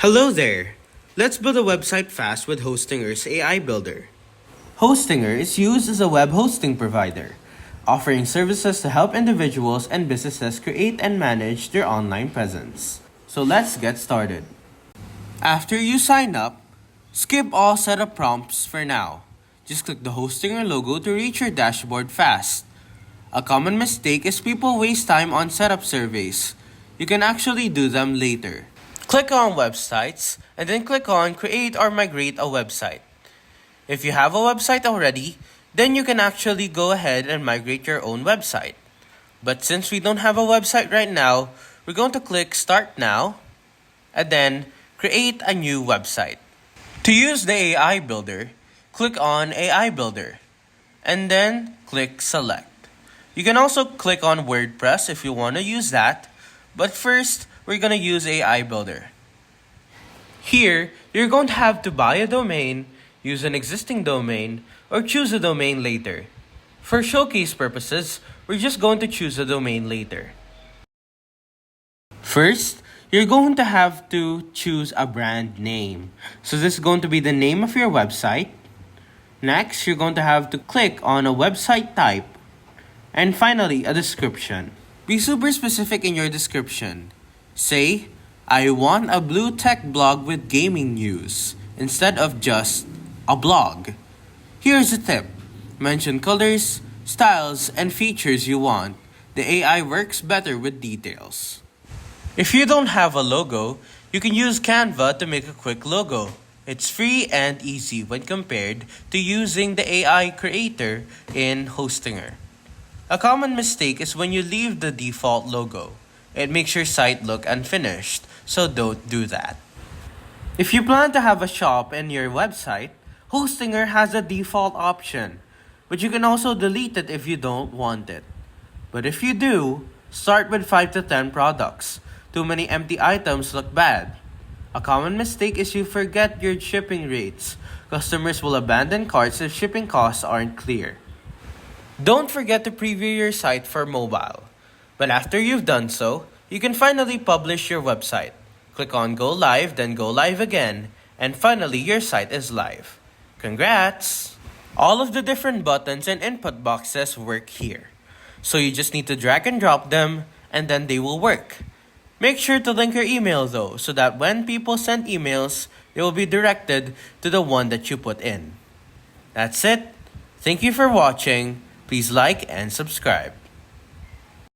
Hello there! Let's build a website fast with Hostinger's AI Builder. Hostinger is used as a web hosting provider, offering services to help individuals and businesses create and manage their online presence. So let's get started. After you sign up, skip all setup prompts for now. Just click the Hostinger logo to reach your dashboard fast. A common mistake is people waste time on setup surveys. You can actually do them later. Click on Websites and then click on Create or Migrate a Website. If you have a website already, then you can actually go ahead and migrate your own website. But since we don't have a website right now, we're going to click Start Now and then Create a new website. To use the AI Builder, click on AI Builder and then click Select. You can also click on WordPress if you want to use that, but first, we're going to use AI Builder. Here, you're going to have to buy a domain, use an existing domain, or choose a domain later. For showcase purposes, we're just going to choose a domain later. First, you're going to have to choose a brand name. So this is going to be the name of your website. Next, you're going to have to click on a website type. And finally, a description. Be super specific in your description. Say, I want a blue tech blog with gaming news, instead of just a blog. Here's a tip. Mention colors, styles, and features you want. The AI works better with details. If you don't have a logo, you can use Canva to make a quick logo. It's free and easy when compared to using the AI creator in Hostinger. A common mistake is when you leave the default logo. It makes your site look unfinished, so don't do that. If you plan to have a shop in your website, Hostinger has a default option, but you can also delete it if you don't want it. But if you do, start with 5 to 10 products. Too many empty items look bad. A common mistake is you forget your shipping rates. Customers will abandon carts if shipping costs aren't clear. Don't forget to preview your site for mobile. But after you've done so, you can finally publish your website. Click on Go Live, then Go Live again, and finally your site is live. Congrats! All of the different buttons and input boxes work here. So you just need to drag and drop them, and then they will work. Make sure to link your email though, so that when people send emails, they will be directed to the one that you put in. That's it. Thank you for watching. Please like and subscribe.